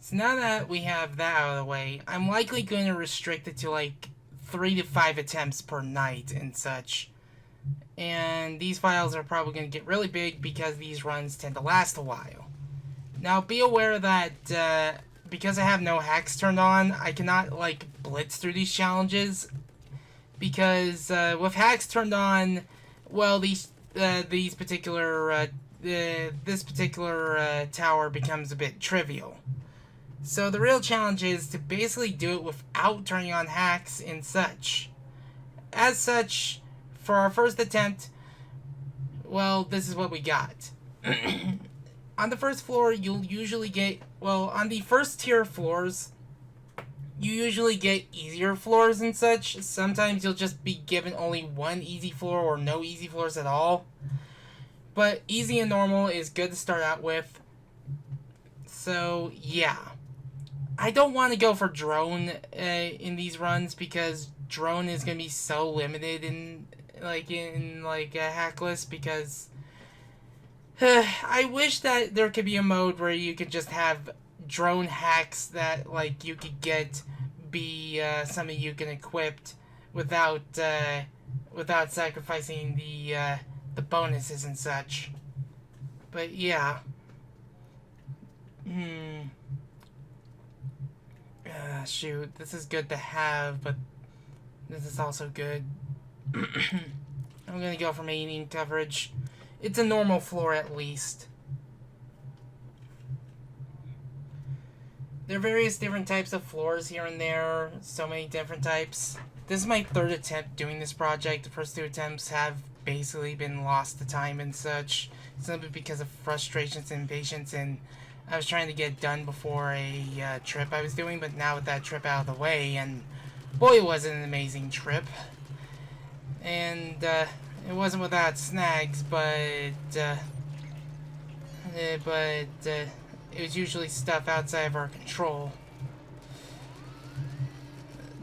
So now that we have that out of the way, I'm likely going to restrict it to like 3 to 5 attempts per night and such. And these files are probably going to get really big because these runs tend to last a while. Now be aware that because I have no hacks turned on, I cannot like blitz through these challenges because with hacks turned on, well, these particular this particular tower becomes a bit trivial. So the real challenge is to basically do it without turning on hacks and such. As such, for our first attempt, well, this is what we got. On the first floor, you'll usually get, well, on the first tier floors, you usually get easier floors and such. Sometimes you'll just be given only one easy floor or no easy floors at all. But easy and normal is good to start out with. So, yeah. I don't want to go for drone in these runs because drone is going to be so limited in Hackless because I wish that there could be a mode where you could just have drone hacks that like you could get be something you can equip without without sacrificing the bonuses and such. But yeah. Shoot, this is good to have, but this is also good. I'm gonna go for main coverage. It's a normal floor at least. There are various different types of floors here and there, so many different types. This is my third attempt doing this project. The first two attempts have basically been lost to time and such, simply because of frustrations and impatience, and I was trying to get it done before a trip I was doing, but now with that trip out of the way, and boy, it was an amazing trip. And it wasn't without snags, but it was usually stuff outside of our control.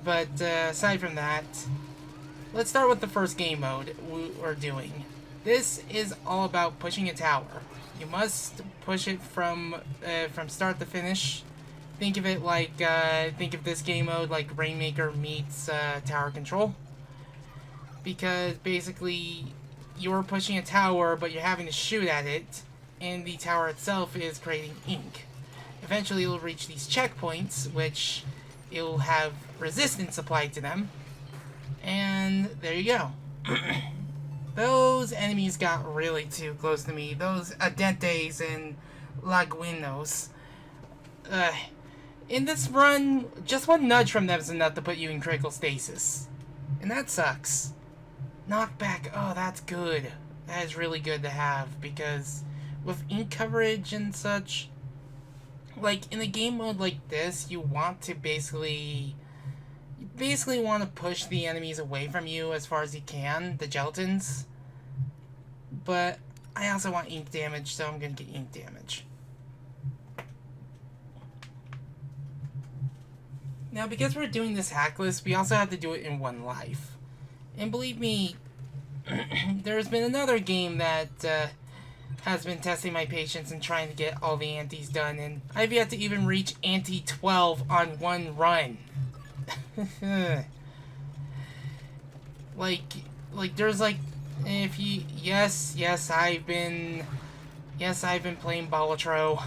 But aside from that, let's start with the first game mode we're doing. This is all about pushing a tower. You must push it from start to finish. Think of it like think of this game mode like Rainmaker meets Tower Control, because basically you're pushing a tower, but you're having to shoot at it, and the tower itself is creating ink. Eventually, you'll reach these checkpoints, which you'll have resistance applied to them, and there you go. Those enemies got really too close to me. Those Adentes and Laguinos. In this run, just one nudge from them is enough to put you in critical stasis. And that sucks. Knockback, oh, that's good. That is really good to have, because with ink coverage and such, like, in a game mode like this, you want to basically want to push the enemies away from you as far as you can, the gelatins. But I also want ink damage, so I'm going to get ink damage. Now, because we're doing this hackless, we also have to do it in one life. And believe me, there's been another game that has been testing my patience and trying to get all the antis done, and I've yet to even reach ante 12 on one run. like there's like, if you, yes, I've been playing Balatro.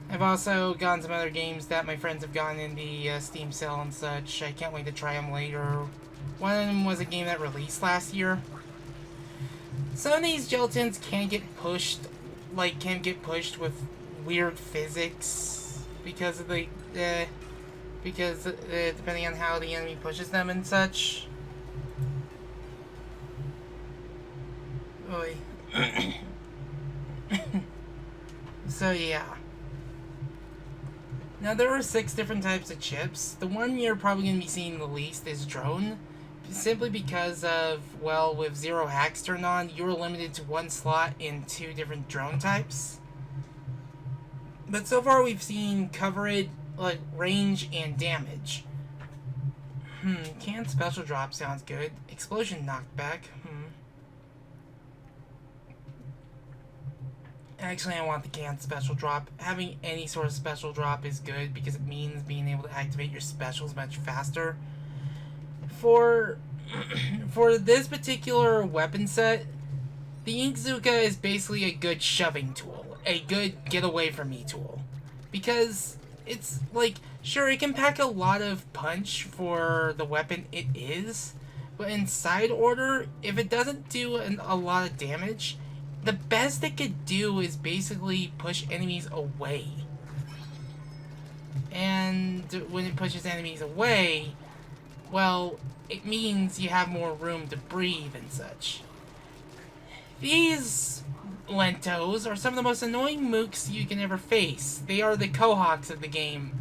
I've also gotten some other games that my friends have gotten in the Steam sale and such. I can't wait to try them later. One of them was a game that released last year. Some of these gelatins can get pushed with weird physics because of the depending on how the enemy pushes them and such. Oy. So yeah. Now there are 6 different types of chips. The one you're probably going to be seeing the least is drone. Simply because of, well, with 0 hacks turned on, you're limited to 1 slot in 2 different drone types. But so far we've seen coverage, like range and damage. Canned special drop sounds good. Explosion knockback. Actually, I want the canned special drop. Having any sort of special drop is good because it means being able to activate your specials much faster. For for this particular weapon set, the Inkzooka is basically a good shoving tool, a good get away from me tool. Because it's like, sure, it can pack a lot of punch for the weapon it is, but in side order, if it doesn't do a lot of damage, the best it could do is basically push enemies away. And when it pushes enemies away, well, it means you have more room to breathe and such. These Lentos are some of the most annoying mooks you can ever face. They are the Kohawks of the game.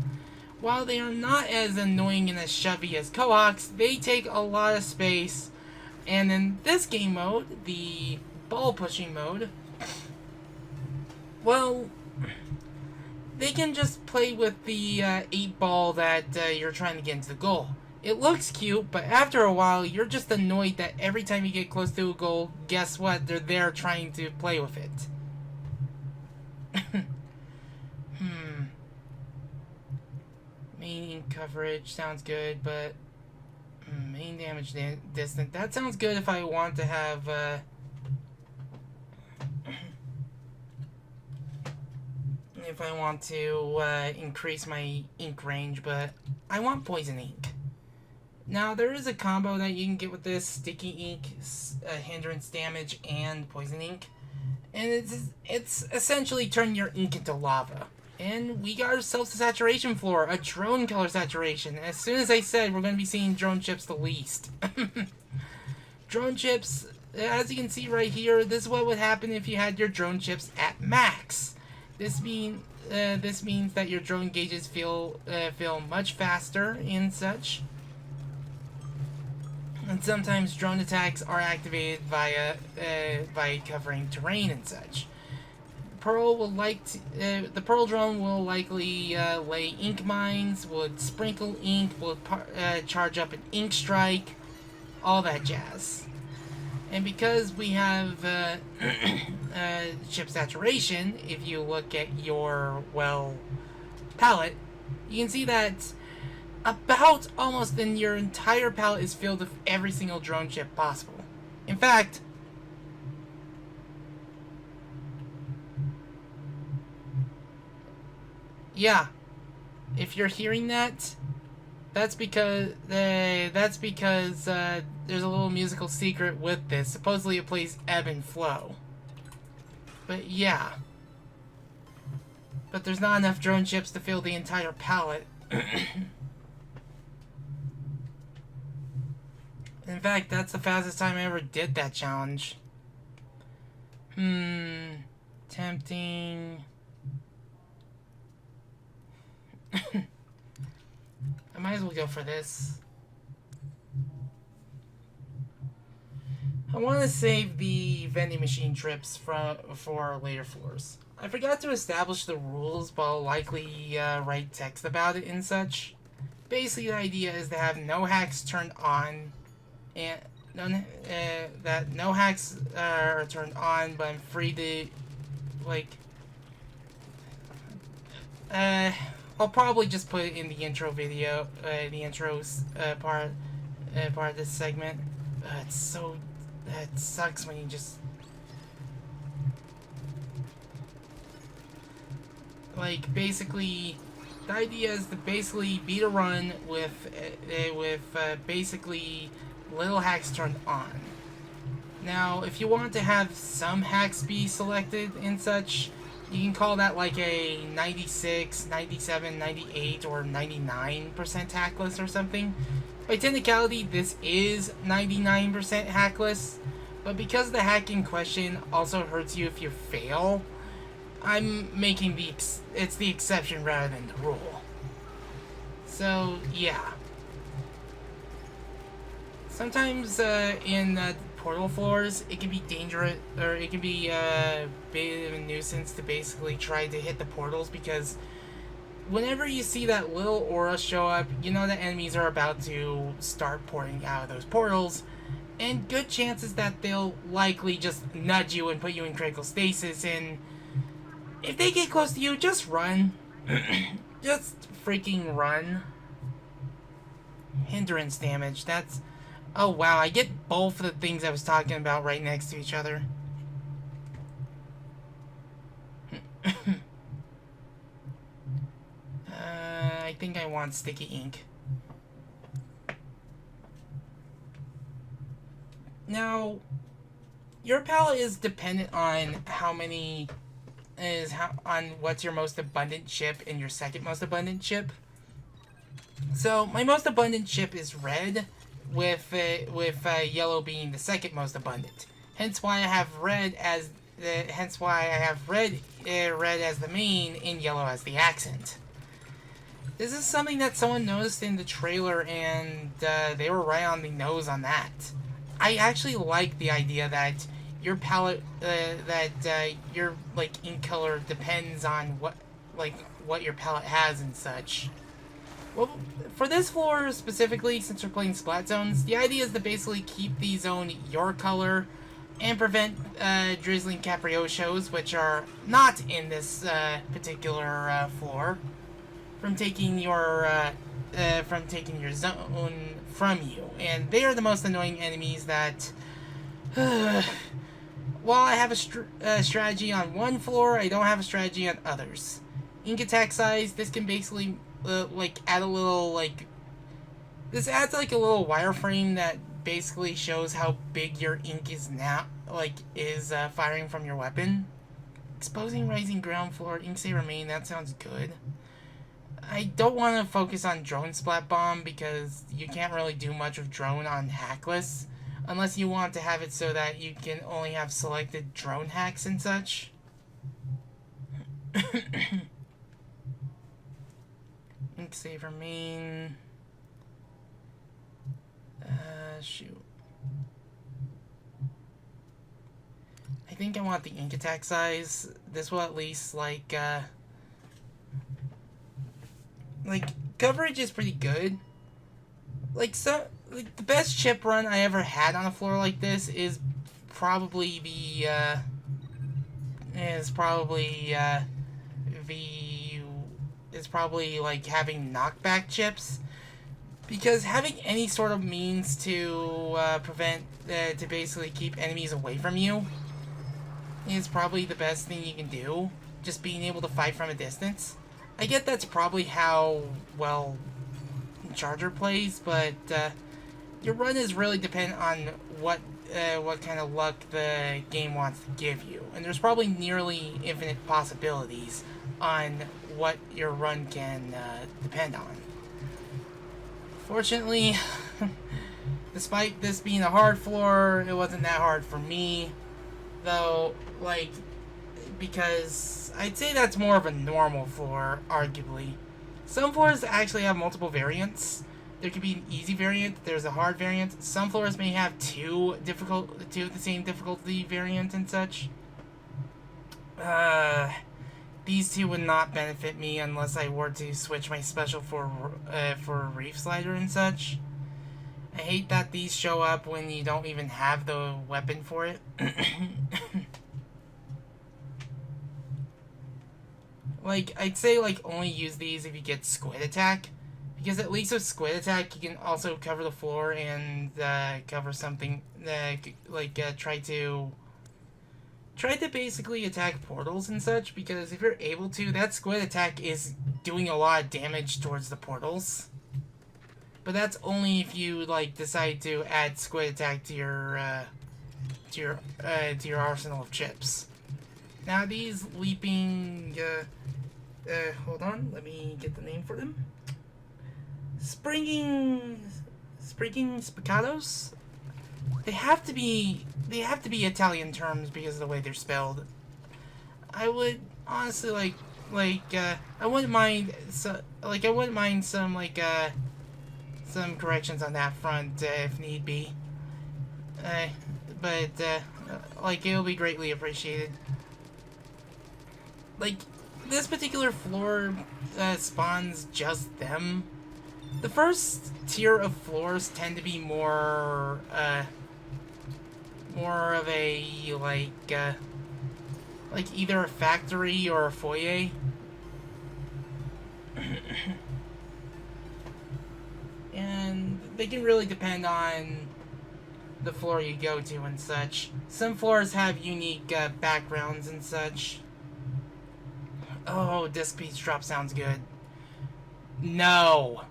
While they are not as annoying and as shovey as Kohawks, they take a lot of space. And in this game mode, the ball pushing mode, well, they can just play with the 8 ball that you're trying to get into the goal. It looks cute, but after a while, you're just annoyed that every time you get close to a goal, guess what? They're there trying to play with it. Main coverage sounds good, but main damage distant. That sounds good if I want to have if I want to increase my ink range, but I want poison ink. Now, there is a combo that you can get with this: sticky ink, hindrance damage, and poison ink. And it's essentially turn your ink into lava. And we got ourselves a saturation floor, a drone color saturation. As soon as I said, we're going to be seeing drone chips the least. Drone chips, as you can see right here, this is what would happen if you had your drone chips at max. This means that your drone gauges feel much faster and such. And sometimes drone attacks are activated via by covering terrain and such. The Pearl drone will likely lay ink mines, would sprinkle ink, would charge up an ink strike, all that jazz. And because we have chip saturation, if you look at your, well, palette, you can see that about almost in your entire palette is filled with every single drone chip possible. In fact, yeah, if you're hearing that, that's because there's a little musical secret with this. Supposedly it plays ebb and flow. But yeah. But there's not enough drone chips to fill the entire palette. In fact, that's the fastest time I ever did that challenge. Tempting. I might as well go for this. I want to save the vending machine trips for later floors. I forgot to establish the rules, but I'll likely write text about it and such. Basically, the idea is to have no hacks turned on, and that no hacks are turned on, but I'm free to, like, I'll probably just put it in the intro video, the intro part of this segment. That sucks when you just, like, basically, the idea is to basically beat a run with basically little hacks turned on. Now, if you want to have some hacks be selected and such, you can call that like a 96, 97, 98, or 99% hackless or something. By technicality, this is 99% hackless, but because the hack in question also hurts you if you fail, I'm making it's the exception rather than the rule. So, yeah. Sometimes in portal floors, it can be dangerous, or it can be a bit of a nuisance to basically try to hit the portals, because whenever you see that little aura show up, you know that enemies are about to start pouring out of those portals, and good chances that they'll likely just nudge you and put you in critical stasis, and If they get close to you, just run. Just freaking run. Hindrance damage, that's... Oh wow, I get both of the things I was talking about right next to each other. I think I want sticky ink. Now, your palette is dependent on on what's your most abundant chip and your second most abundant chip. So my most abundant chip is red, with yellow being the second most abundant. Hence why I have red as red as the main and yellow as the accent. This is something that someone noticed in the trailer, and they were right on the nose on that. I actually like the idea that your palette, your like ink color depends on what your palette has and such. Well, for this floor specifically, since we're playing Splat Zones, the idea is to basically keep the zone your color and prevent drizzling capriosos, which are not in this particular floor, from taking your zone from you. And they are the most annoying enemies that... while I have a strategy on one floor, I don't have a strategy on others. Ink attack size, this can basically add a little this adds like a little wireframe that basically shows how big your ink is now, firing from your weapon. Exposing rising ground floor, ink say remain, that sounds good. I don't want to focus on drone splat bomb because you can't really do much with drone on Hackless, unless you want to have it so that you can only have selected drone hacks and such. Ink save remain. Shoot. I think I want the ink attack size. This will at least coverage is pretty good. The best chip run I ever had on a floor like this is probably having knockback chips, because having any sort of means to to basically keep enemies away from you is probably the best thing you can do. Just being able to fight from a distance. I get that's probably how well Charger plays, but your run is really dependent on what kind of luck the game wants to give you, and there's probably nearly infinite possibilities on what your run can depend on. Fortunately, despite this being a hard floor, it wasn't that hard for me, though, because I'd say that's more of a normal floor, arguably. Some floors actually have multiple variants. There could be an easy variant, there's a hard variant. Some floors may have two of the same difficulty variant and such. These two would not benefit me unless I were to switch my special for a reef slider and such. I hate that these show up when you don't even have the weapon for it. I'd say only use these if you get squid attack, because at least with squid attack you can also cover the floor and cover something try to basically attack portals and such, because if you're able to, that squid attack is doing a lot of damage towards the portals. But that's only if you decide to add squid attack to your arsenal of chips. Now these leaping hold on, let me get the name for them. Springing spiccatos? They have to be Italian terms because of the way they're spelled. I would honestly I wouldn't mind some corrections on that front if need be. But it'll be greatly appreciated. This particular floor spawns just them. The first tier of floors tend to be more of a like either a factory or a foyer. And they can really depend on the floor you go to and such. Some floors have unique backgrounds and such. Oh, disc piece drop sounds good. No.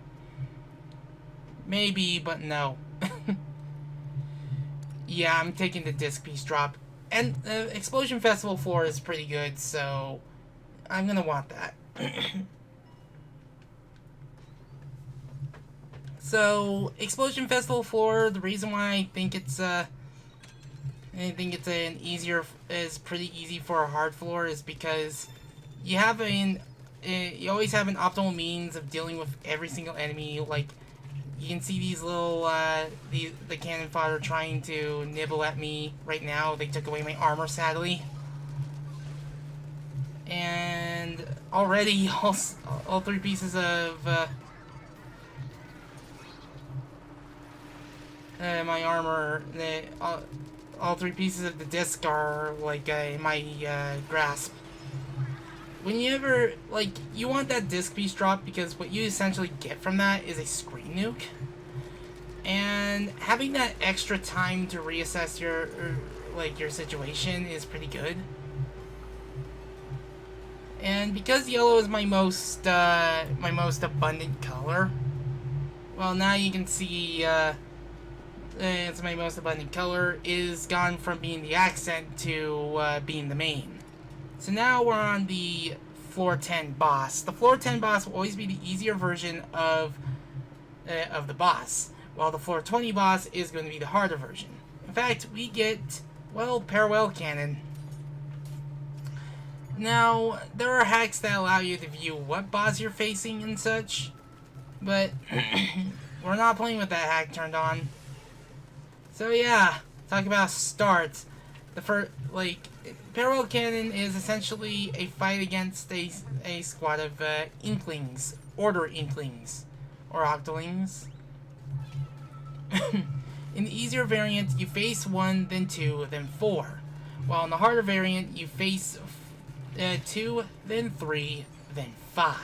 Maybe, but no. Yeah, I'm taking the disc piece drop. And Explosion Festival floor is pretty good, so I'm gonna want that. So, Explosion Festival floor, the reason why I think it's an easier, is pretty easy for a hard floor is because you always have an optimal means of dealing with every single enemy. Like, you can see these little, the cannon fodder trying to nibble at me right now. They took away my armor, sadly. And already, all three pieces of, my armor, all three pieces of the disc are, like, in my, grasp. When you ever, like, you want that disc piece drop because what you essentially get from that is a screen nuke. And having that extra time to reassess your situation is pretty good. And because yellow is my most abundant color, well, now you can see, it's my most abundant color, is gone from being the accent to being the main. So now we're on the floor 10 boss. The floor 10 boss will always be the easier version of the boss, while the floor 20 boss is going to be the harder version. In fact, we get, well, parallel cannon. Now, there are hacks that allow you to view what boss you're facing and such, but we're not playing with that hack turned on. So yeah, talk about starts. The first, parallel cannon is essentially a fight against a squad of inklings, order inklings, or octolings. In the easier variant, you face 1, then 2, then 4. While in the harder variant, you face 2, then 3, then 5.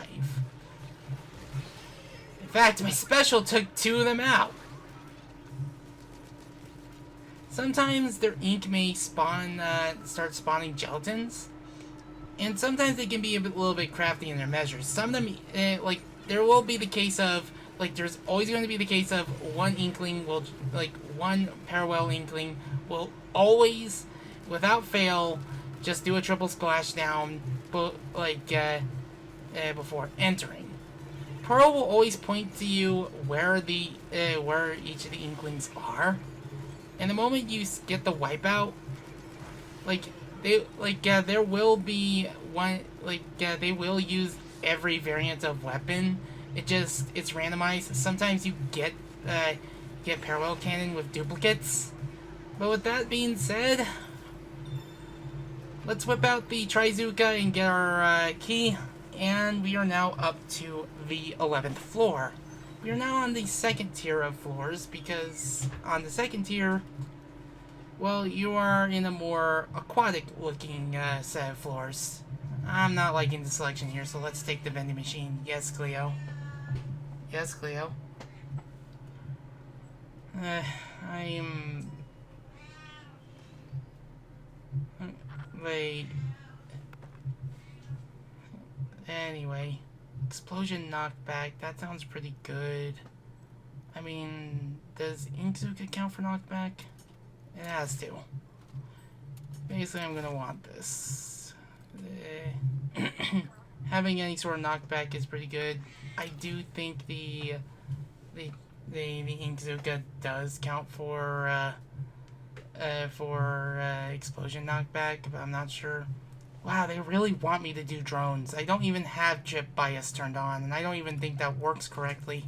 In fact, my special took 2 of them out. Sometimes their ink may start spawning gelatins, and sometimes they can be a little bit crafty in their measures. Some of them, there will be the case of, there's always going to be the case of one parallel inkling will always, without fail, just do a triple splashdown, before entering. Pearl will always point to you where each of the inklings are. And the moment you get the wipeout, there will be one, they will use every variant of weapon. It's randomized. Sometimes you get parallel cannon with duplicates. But with that being said, let's whip out the Trizuka and get our key. And we are now up to the 11th floor. We are now on the second tier of floors, because on the second tier, well, you are in a more aquatic-looking set of floors. I'm not liking the selection here, so let's take the vending machine. Yes, Cleo. Yes, Cleo. Wait. Anyway. Explosion knockback, that sounds pretty good. I mean, does Inkzuka count for knockback? It has to. Basically, I'm gonna want this. Having any sort of knockback is pretty good. I do think the Inkzuka does count for explosion knockback, but I'm not sure. Wow, they really want me to do drones. I don't even have chip bias turned on, and I don't even think that works correctly.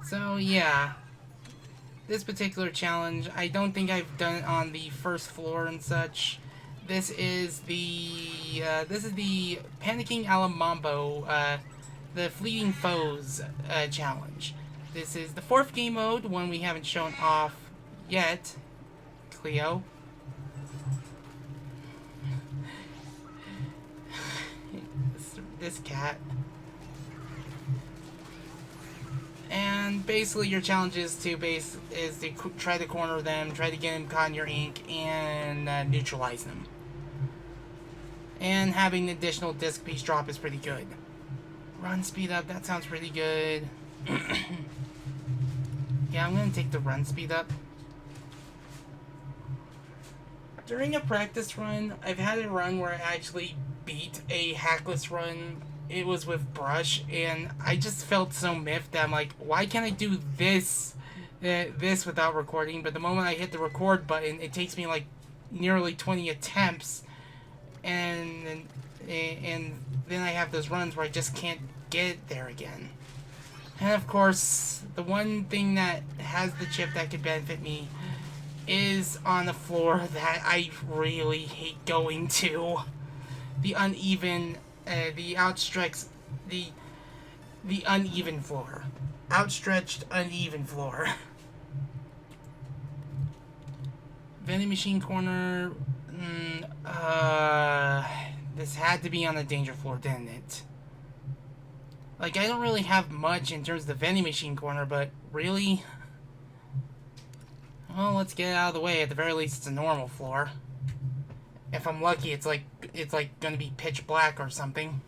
So, yeah. This particular challenge, I don't think I've done it on the first floor and such. This is the Panicking Alamambo, the Fleeting Foes challenge. This is the 4th game mode, one we haven't shown off yet. Cleo. This cat. And basically your challenge is to try to corner them, try to get them caught in your ink, and neutralize them. And having the additional disc piece drop is pretty good. Run speed up, that sounds pretty good. Yeah, I'm gonna take the run speed up. During a practice run, I've had a run where I actually beat a Hackless run. It was with brush, and I just felt so miffed that I'm like, why can't I do this without recording? But the moment I hit the record button, it takes me like nearly 20 attempts, and then I have those runs where I just can't get there again. And of course, the one thing that has the chip that could benefit me is on the floor that I really hate going to. The uneven, the uneven floor. Outstretched, uneven floor. Vending machine corner. This had to be on the danger floor, didn't it? Like, I don't really have much in terms of the vending machine corner, but really? Well, let's get it out of the way. At the very least, it's a normal floor. If I'm lucky, it's like gonna be pitch black or something.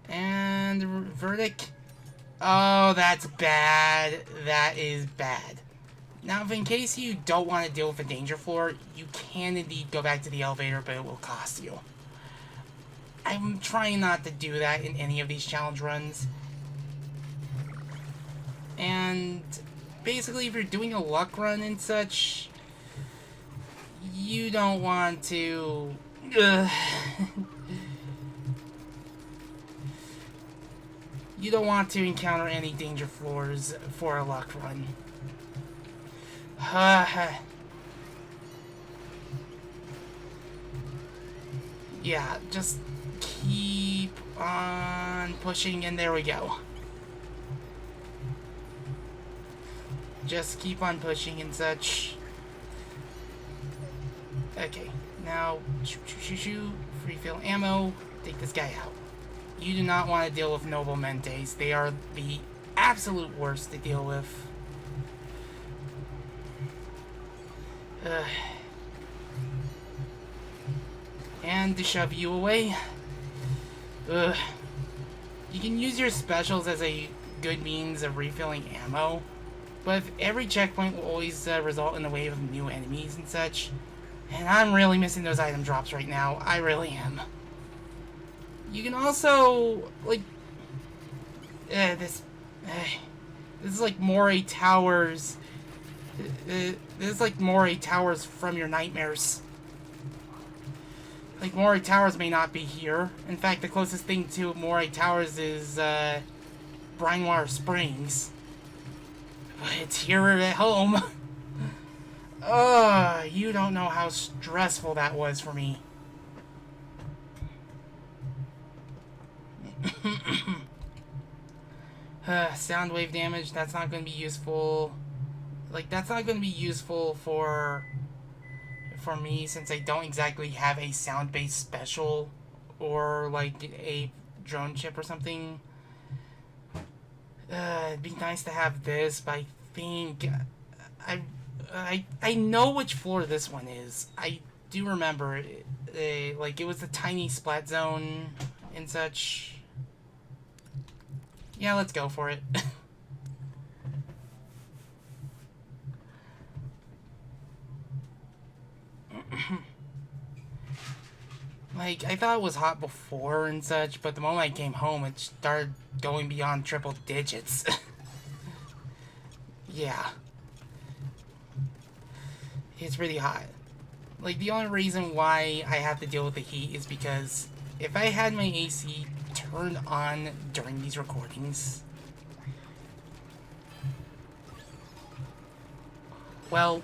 And the verdict. Oh, that's bad. That is bad. Now, if in case you don't want to deal with a danger floor, you can indeed go back to the elevator, but it will cost you. I'm trying not to do that in any of these challenge runs. And basically, if you're doing a luck run and such, you don't want to... you don't want to encounter any danger floors for a luck run. Yeah, just keep on pushing, and there we go. Just keep on pushing and such. Okay, now shoot, refill ammo, take this guy out. You do not want to deal with Noble Mentes. They are the absolute worst to deal with. And to shove you away. You can use your specials as a good means of refilling ammo, but every checkpoint will always result in a wave of new enemies and such. And I'm really missing those item drops right now. I really am. You can also, like, this is like Moray Towers. This is like Moray Towers from your nightmares. Like, Moray Towers may not be here. In fact, the closest thing to Moray Towers is, Brinewater Springs. But it's here at home. You don't know how stressful that was for me. Sound wave damage, that's not going to be useful. Like, that's not going to be useful for me, since I don't exactly have a sound-based special or like a drone chip or something. It'd be nice to have this, but I think I know which floor this one is. I do remember like, it was the tiny splat zone and such. Yeah, let's go for it. Like, I thought it was hot before and such, but the moment I came home, it started going beyond triple digits. Yeah. It's pretty hot. Like, the only reason why I have to deal with the heat is because if I had my AC turned on during these recordings, well,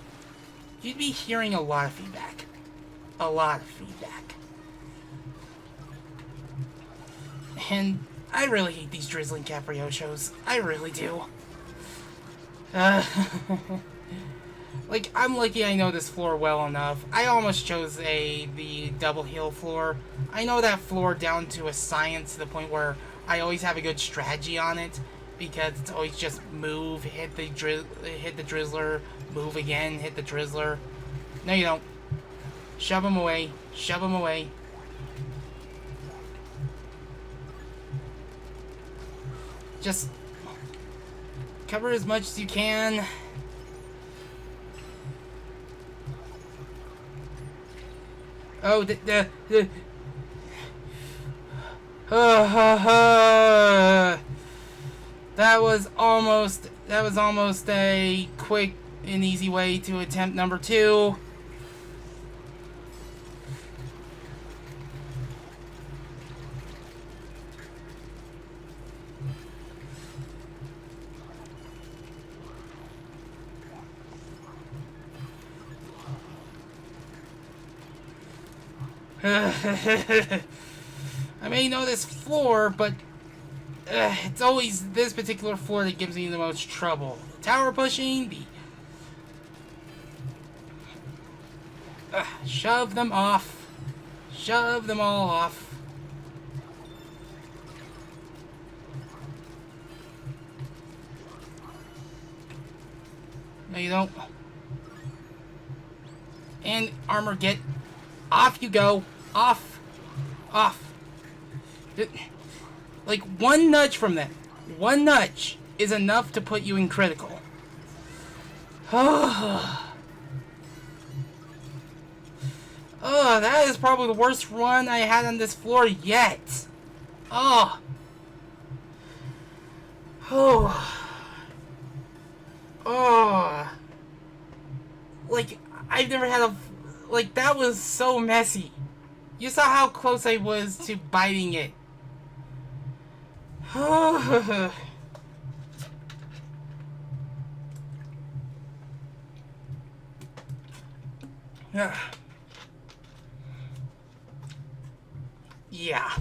you'd be hearing a lot of feedback. A lot of feedback. And I really hate these Drizzling Caprio shows. I really do. Like, I'm lucky I know this floor well enough. I almost chose the double hill floor. I know that floor down to a science, to the point where I always have a good strategy on it, because it's always just move, hit the drizzler, move again, hit the drizzler. No, you don't. Shove him away. Shove him away. Just cover as much as you can. Oh, that was almost a quick and easy way to attempt number 2. I may know this floor, but it's always this particular floor that gives me the most trouble. The tower pushing, shove them off. Shove them all off. No, you don't. And armor, get off you go. Off. Off. Like, one nudge from them. One nudge is enough to put you in critical. Oh, that is probably the worst run I had on this floor yet. Oh. Oh. Oh. Like, I've never had a... Like, that was so messy. You saw how close I was to biting it. Yeah.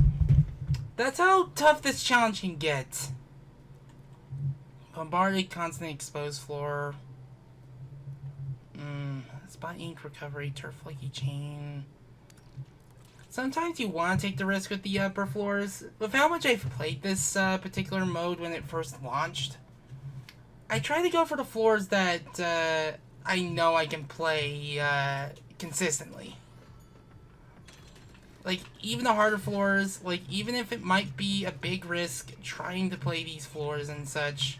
That's how tough this challenge can get. Bombarded, constant exposed floor. Spot ink recovery, turf flaky chain. Sometimes you want to take the risk with the upper floors. With how much I've played this particular mode when it first launched, I try to go for the floors that I know I can play consistently. Like, even the harder floors, like, even if it might be a big risk trying to play these floors and such,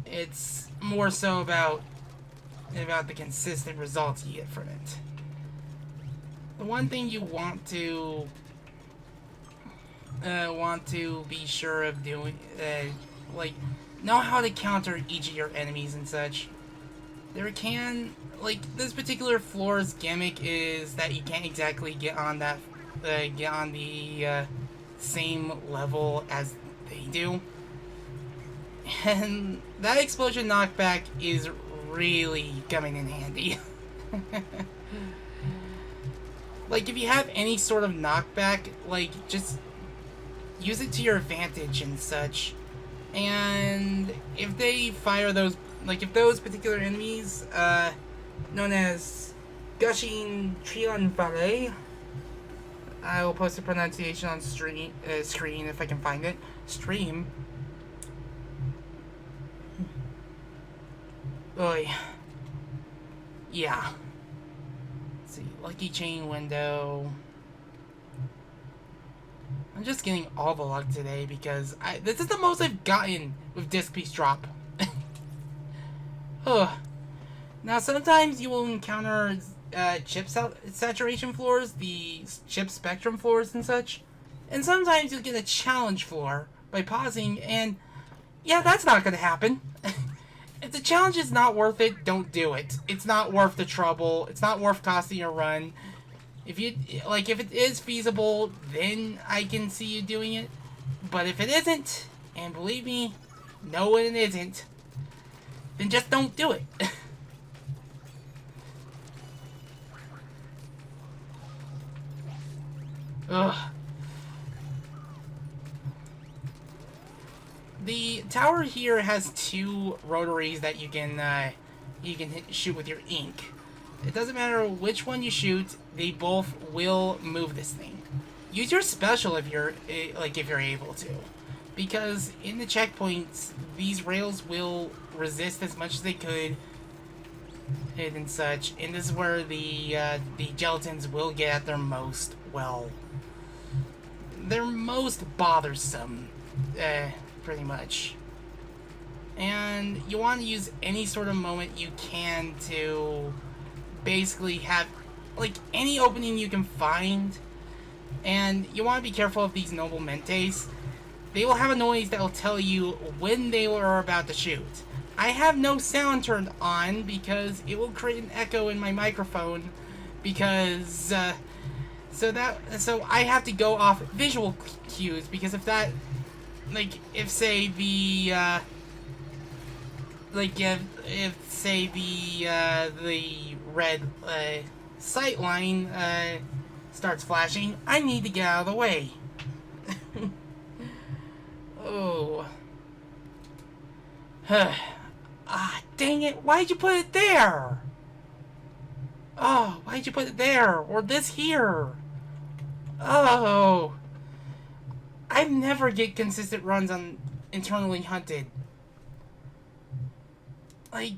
it's more so about the consistent results you get from it. The one thing you want to be sure of doing, like, know how to counter each of your enemies and such. There can, like, this particular floor's gimmick is that you can't exactly get on that, the same level as they do. And that explosion knockback is really coming in handy. Like, if you have any sort of knockback, like, just use it to your advantage and such. And if they fire those, like, if those particular enemies, known as Gushing Trion Valet, I will post the pronunciation on screen if I can find it. Stream. Oy. Yeah. Let's see. Lucky chain window. I'm just getting all the luck today because this is the most I've gotten with disc piece drop. Now, sometimes you will encounter chip saturation floors, the chip spectrum floors and such. And sometimes you'll get a challenge floor by pausing, and yeah, that's not going to happen. If the challenge is not worth it, don't do it. It's not worth the trouble. It's not worth costing your run. If it is feasible, then I can see you doing it. But if it isn't, and believe me, no, it isn't, then just don't do it. Ugh. The tower here has 2 rotaries that you can shoot with your ink. It doesn't matter which one you shoot; they both will move this thing. Use your special if you're able to, because in the checkpoints, these rails will resist as much as they could, and such. And this is where the gelatins will get at their most bothersome, pretty much. And you want to use any sort of moment you can to basically have, like, any opening you can find. And you want to be careful of these noble mentes. They will have a noise that will tell you when they are about to shoot. I have no sound turned on because it will create an echo in my microphone, because so I have to go off visual cues, because if that, like, if say the the red sight line starts flashing, I need to get out of the way. Oh. Ah, dang it, why'd you put it there? Oh, why'd you put it there? Or this here? Oh. I never get consistent runs on Internally Hunted. Like,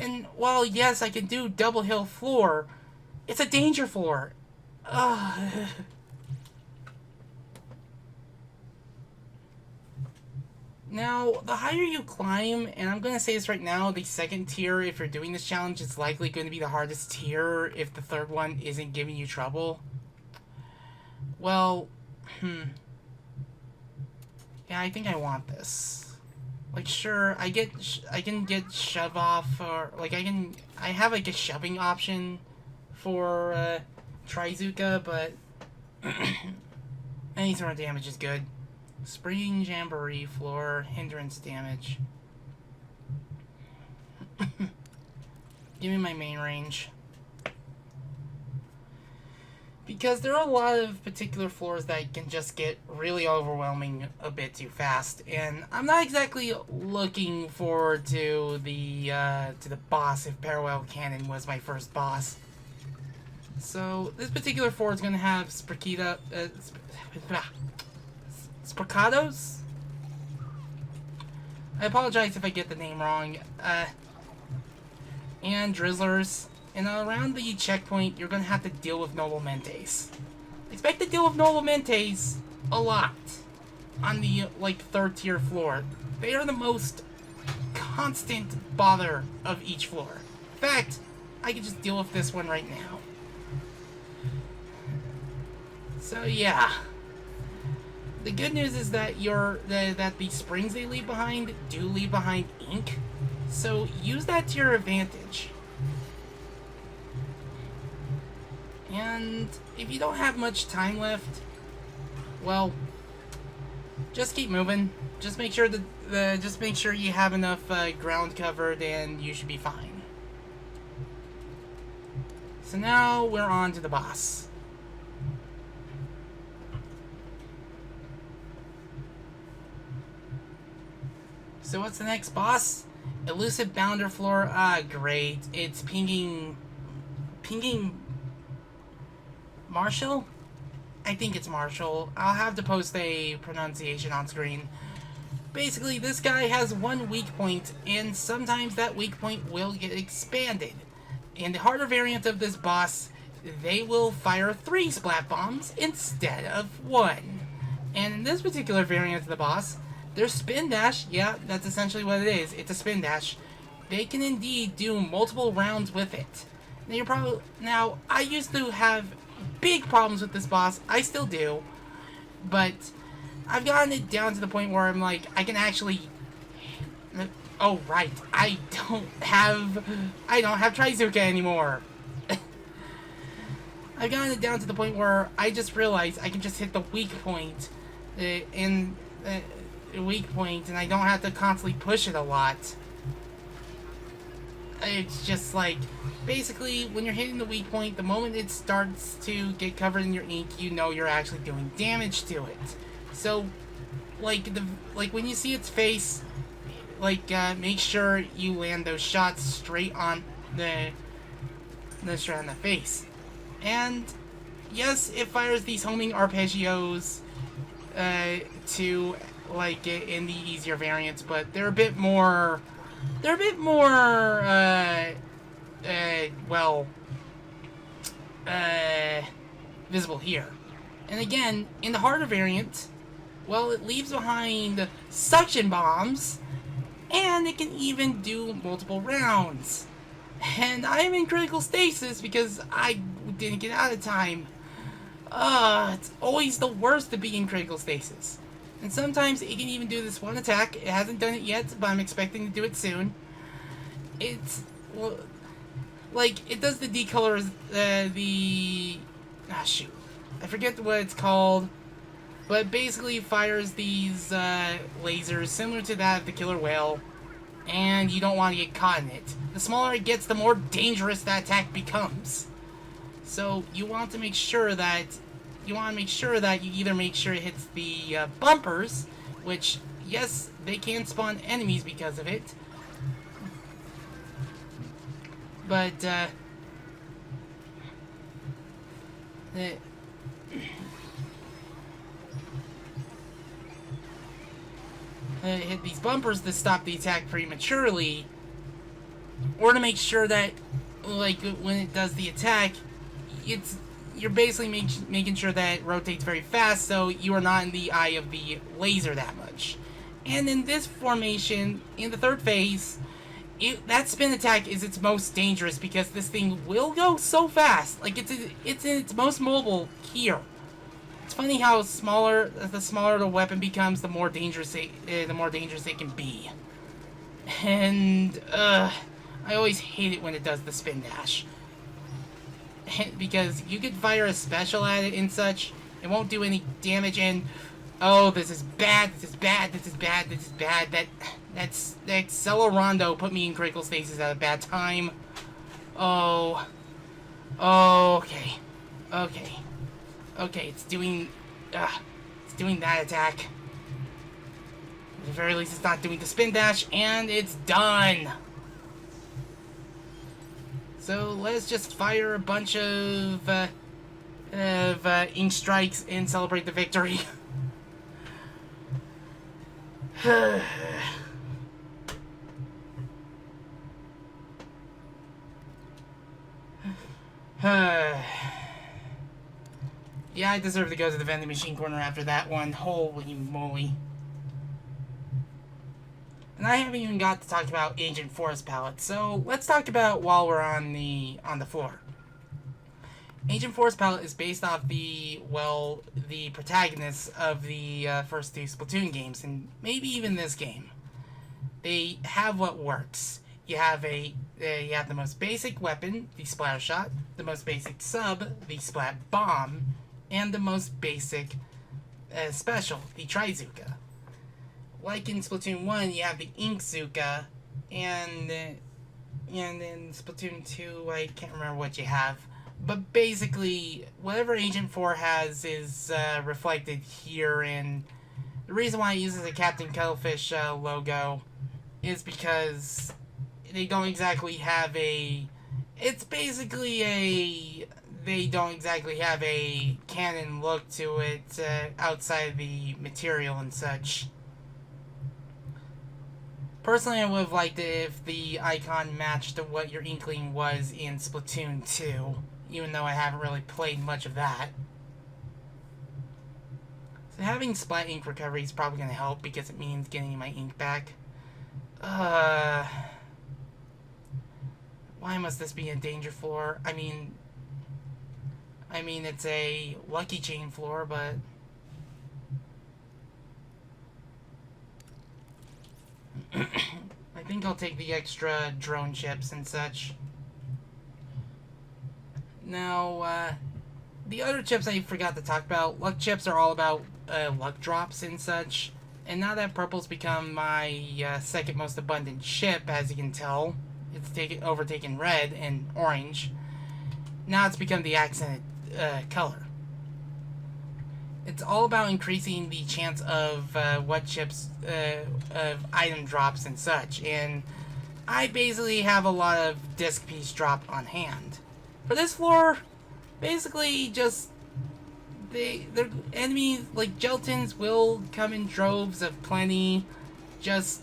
and while yes, I can do double hill floor, it's a danger floor. Ugh. Now, the higher you climb, and I'm going to say this right now, the second tier, if you're doing this challenge, is likely going to be the hardest tier if the third one isn't giving you trouble. Well, yeah, I think I want this. Like, sure, I can get shove off, or, like, I have, like, a shoving option for, Trizuka, but any sort of damage is good. Spring Jamboree floor, hindrance damage. Give me my main range. Because there are a lot of particular floors that can just get really overwhelming a bit too fast, and I'm not exactly looking forward to the boss if Parallel Cannon was my first boss. So this particular floor is going to have Spiccatos? I apologize if I get the name wrong. And Drizzlers. And around the checkpoint, you're going to have to deal with Noble Mentes. Expect to deal with Noble Mentes a lot on the, like, third tier floor. They are the most constant bother of each floor. In fact, I can just deal with this one right now. So, yeah. The good news is that that the springs they leave behind do leave behind ink, so use that to your advantage. And if you don't have much time left, well, just keep moving. Just make sure that you have enough ground covered, and you should be fine. So now we're on to the boss. So what's the next boss? Elusive Bounder floor. Ah, great. It's pinging Marshall? I think it's Marshall. I'll have to post a pronunciation on screen. Basically, this guy has one weak point, and sometimes that weak point will get expanded. In the harder variant of this boss, they will fire 3 splat bombs instead of 1. And in this particular variant of the boss, their spin dash, yeah, that's essentially what it is. It's a spin dash. They can indeed do multiple rounds with it. Now, I used to have big problems with this boss. I still do. But I've gotten it down to the point where I'm like, I can actually... Oh, right. I don't have Trizuka anymore. I've gotten it down to the point where I just realized I can just hit the weak point and I don't have to constantly push it a lot. it's just like, basically, when you're hitting the weak point, the moment it starts to get covered in your ink, you know you're actually doing damage to it. So, like when you see its face, make sure you land those shots straight on the straight on the face. And yes, it fires these homing arpeggios to get in the easier variants, but they're a bit more well visible here. And again, in the harder variant, well, it leaves behind suction bombs, and it can even do multiple rounds. And I am in critical stasis because I didn't get out of time. It's always the worst to be in critical stasis. And sometimes it can even do this one attack. It hasn't done it yet, but I'm expecting to do it soon. It's, well, it does the decolor, shoot. I forget what it's called. But basically fires these lasers similar to that of the killer whale. And you don't want to get caught in it. The smaller it gets, the more dangerous that attack becomes. So you want to make sure that you either make sure it hits the bumpers, which, yes, they can spawn enemies because of it. But hit these bumpers to stop the attack prematurely, or to make sure that, when it does the attack, you're basically making sure that it rotates very fast, so you are not in the eye of the laser that much. And in this formation, in the third phase, that spin attack is its most dangerous because this thing will go so fast. It's in its most mobile here. It's funny how the smaller the weapon becomes, the more dangerous it can be. And I always hate it when it does the spin dash. Because you could fire a special at it and such, it won't do any damage, and oh, this is bad, this is bad, this is bad, this is bad. That Accelerondo put me in critical stasis at a bad time. Okay, it's doing that attack. At the very least, it's not doing the spin dash, and it's done. So let's just fire a bunch of ink strikes and celebrate the victory. Yeah, I deserve to go to the vending machine corner after that one. Holy moly. And I haven't even got to talk about Agent Force Palette, so let's talk about while we're on the floor. Agent Force Palette is based off the protagonists of the first two Splatoon games, and maybe even this game. They have what works. You have the most basic weapon, the Splatter Shot, the most basic sub, the Splat Bomb, and the most basic special, the Trizuka. Like in Splatoon 1, you have the Ink Zuka, and in Splatoon 2, I can't remember what you have. But basically, whatever Agent 4 has is reflected here, and the reason why it uses a Captain Cuttlefish logo is because they don't exactly have they don't exactly have a canon look to it outside the material and such. Personally, I would have liked it if the icon matched to what your Inkling was in Splatoon 2, even though I haven't really played much of that. So having Splat Ink recovery is probably going to help because it means getting my ink back. Why must this be a danger floor? I mean, it's a lucky chain floor, but... I think I'll take the extra drone chips and such. Now, the other chips I forgot to talk about, luck chips are all about luck drops and such. And now that purple's become my second most abundant chip, as you can tell, it's overtaken red and orange. Now it's become the accented color. It's all about increasing the chance of what chips, of item drops and such. And I basically have a lot of disc piece drop on hand. For this floor, basically just their enemies like gelatins will come in droves of plenty. Just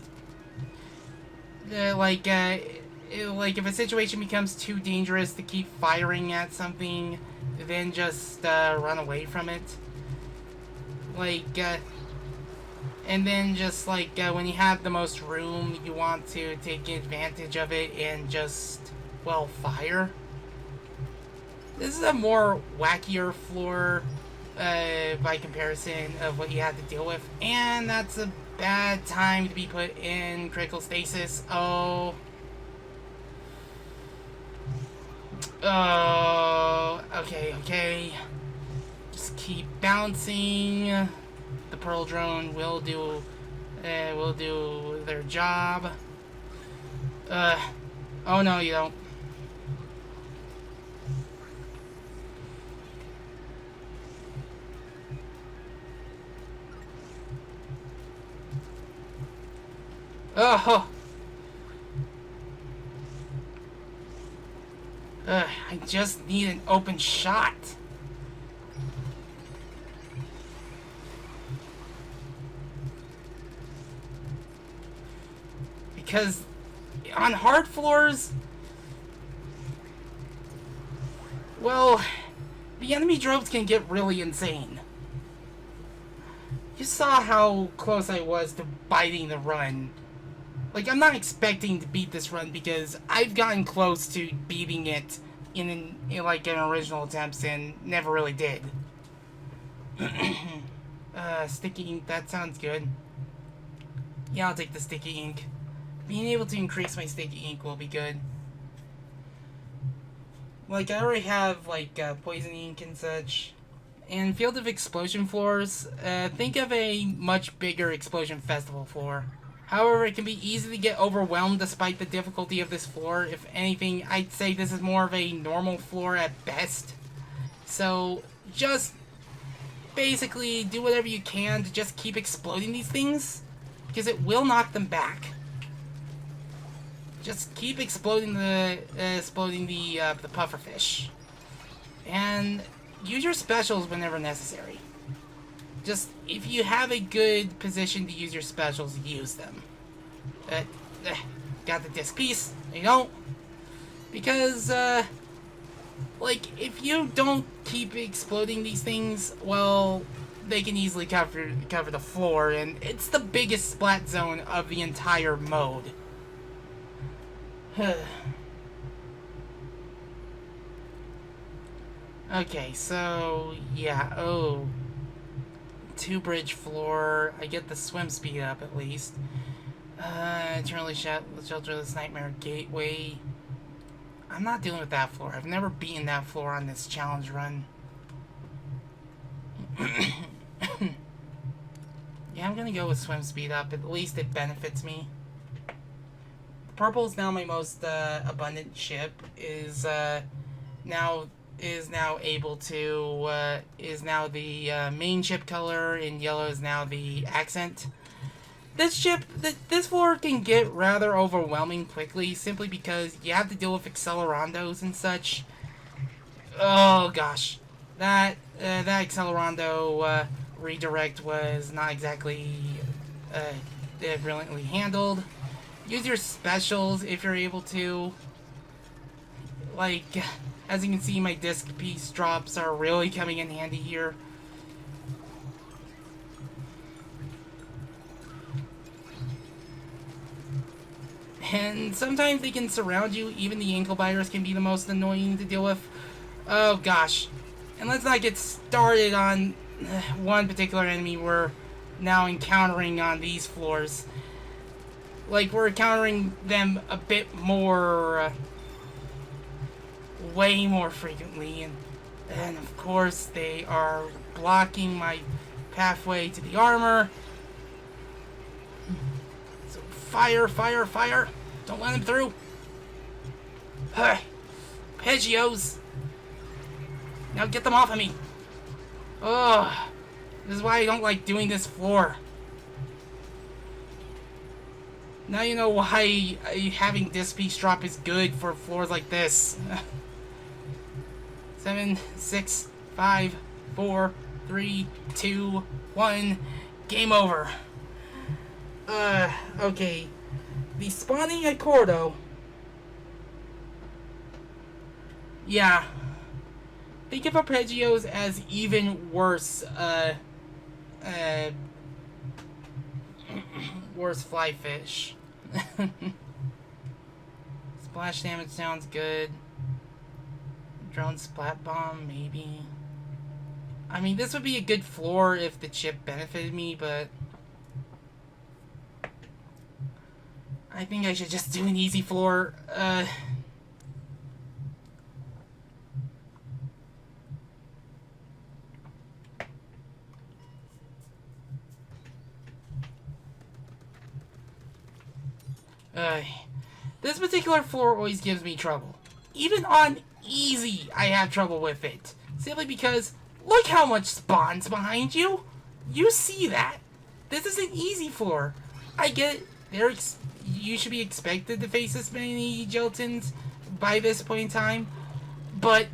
like if a situation becomes too dangerous to keep firing at something, then just run away from it. And then just when you have the most room, you want to take advantage of it and just, well, fire. This is a more wackier floor by comparison of what you have to deal with, and that's a bad time to be put in critical stasis. Oh, okay. Just keep bouncing. The Pearl Drone will do their job. Oh no, you don't. Oh. I just need an open shot. Because on hard floors, well, the enemy droves can get really insane. You saw how close I was to biting the run. Like, I'm not expecting to beat this run because I've gotten close to beating it in original attempts and never really did. Sticky ink, that sounds good. Yeah, I'll take the sticky ink. Being able to increase my sticky ink will be good. Like, I already have, poison ink and such. And Field of Explosion floors, think of a much bigger Explosion Festival floor. However, it can be easy to get overwhelmed despite the difficulty of this floor. If anything, I'd say this is more of a normal floor at best. So, just basically do whatever you can to just keep exploding these things, because it will knock them back. Just keep exploding the pufferfish, and use your specials whenever necessary. Just if you have a good position to use your specials, use them. Got the disc piece? You don't, because if you don't keep exploding these things, well, they can easily cover the floor, and it's the biggest splat zone of the entire mode. Okay, so yeah, 2-bridge floor. I get the swim speed up at least. Eternally Shelterless Nightmare Gateway. I'm not dealing with that floor. I've never beaten that floor on this challenge run. Yeah, I'm gonna go with swim speed up. At least it benefits me. Purple is now my most abundant ship. Is now the main ship color, and yellow is now the accent. This floor can get rather overwhelming quickly, simply because you have to deal with accelerandos and such. Oh gosh, that accelerando redirect was not exactly brilliantly handled. Use your specials if you're able to. As you can see, my disc piece drops are really coming in handy here. And sometimes they can surround you. Even the ankle biters can be the most annoying to deal with. Oh gosh. And let's not get started on one particular enemy we're now encountering on these floors. We're encountering them a bit more, way more frequently, and of course they are blocking my pathway to the armor. So fire! Don't let them through. Hey, Pidgeots! Now get them off of me! Ugh. This is why I don't like doing this floor. Now you know why having this piece drop is good for floors like this. 7, 6, 5, 4, 3, 2, 1. Game over. Okay. The spawning at Cordo. Yeah. Think of arpeggios as even worse, worse fly fish. Splash damage sounds good. Drone splat bomb, maybe. I mean, this would be a good floor if the chip benefited me, but I think I should just do an easy floor. This particular floor always gives me trouble. Even on easy, I have trouble with it. Simply because, look how much spawns behind you. You see that. This is an easy floor. I get it. You should be expected to face this many gelatins by this point in time. But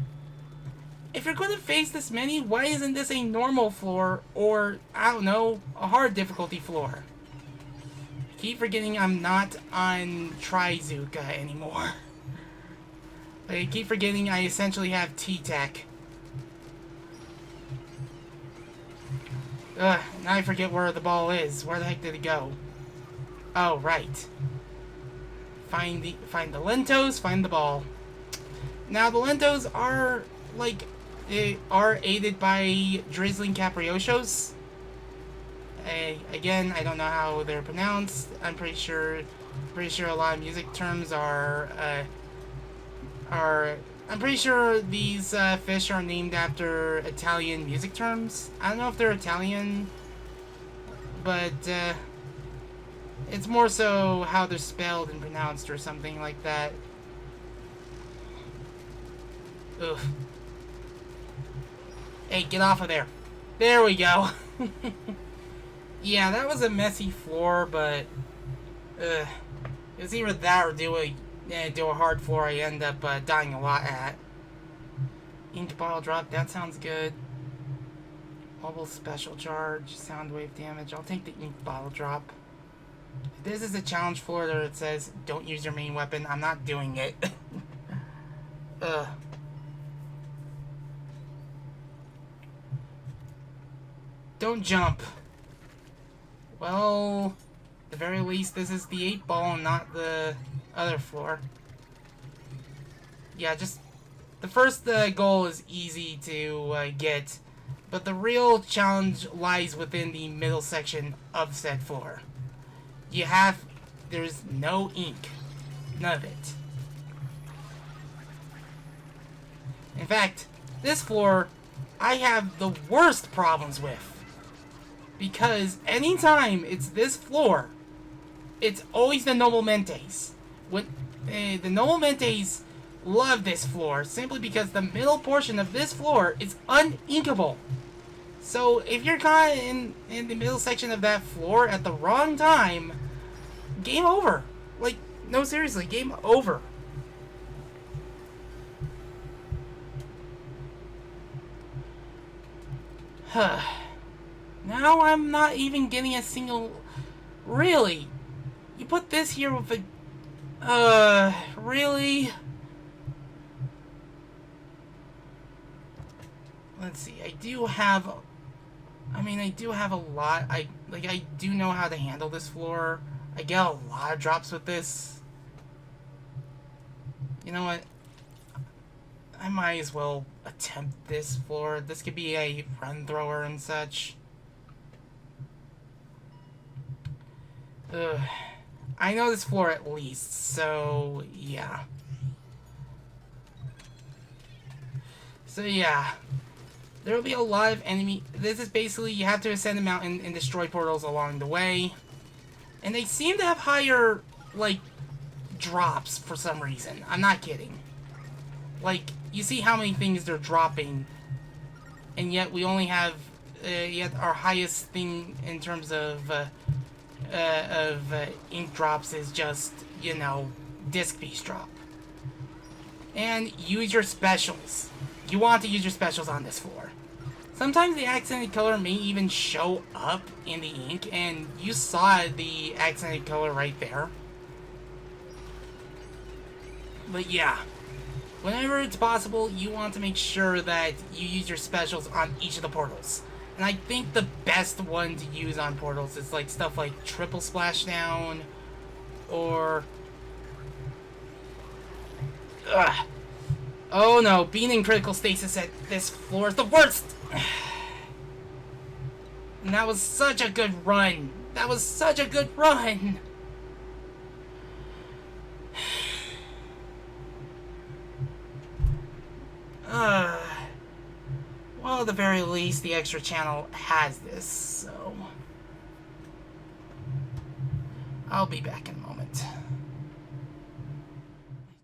if you're going to face this many, why isn't this a normal floor or, I don't know, a hard difficulty floor? Keep forgetting I'm not on Trizuka anymore. I keep forgetting I essentially have T-Tech. Now I forget where the ball is. Where the heck did it go? Oh, right. Find the Lentos, find the ball. Now the Lentos are they are aided by drizzling Capriosos. Again, I don't know how they're pronounced. I'm pretty sure a lot of music terms are. I'm pretty sure these fish are named after Italian music terms. I don't know if they're Italian, but it's more so how they're spelled and pronounced or something like that. Ugh. Hey, get off of there. There we go. Yeah, that was a messy floor, but it was either that or do a hard floor I end up dying a lot at. Ink bottle drop, that sounds good. Mobile special charge, sound wave damage. I'll take the ink bottle drop. If this is a challenge floor where it says don't use your main weapon, I'm not doing it. Ugh. Don't jump. Well, at the very least, this is the 8-ball and not the other floor. Yeah, just the first goal is easy to get, but the real challenge lies within the middle section of said floor. There's no ink. None of it. In fact, this floor, I have the worst problems with. Because anytime it's this floor, it's always the Noble Mentes. The Noble Mentes love this floor simply because the middle portion of this floor is uninkable. So if you're caught in the middle section of that floor at the wrong time, game over. Like, no, seriously, game over. Now I'm not even getting a single... Really? You put this here with a... Really? Let's see, I do have a lot. I do know how to handle this floor. I get a lot of drops with this. You know what? I might as well attempt this floor. This could be a run thrower and such. Ugh. I know this floor at least, so yeah. There will be a lot of enemy. This is basically you have to ascend a mountain and destroy portals along the way. And they seem to have higher, drops for some reason. I'm not kidding. Like, you see how many things they're dropping, and yet we only have, yet our highest thing in terms of ink drops is just, you know, disc piece drop. And use your specials. You want to use your specials on this floor. Sometimes the accented color may even show up in the ink, and you saw the accented color right there. But yeah, whenever it's possible, you want to make sure that you use your specials on each of the portals. And I think the best one to use on portals is like stuff like triple splashdown, or... Ugh. Oh no, being in critical stasis at this floor is the worst! And that was such a good run! That was such a good run! Well, at the very least, the extra channel has this, so... I'll be back in a moment.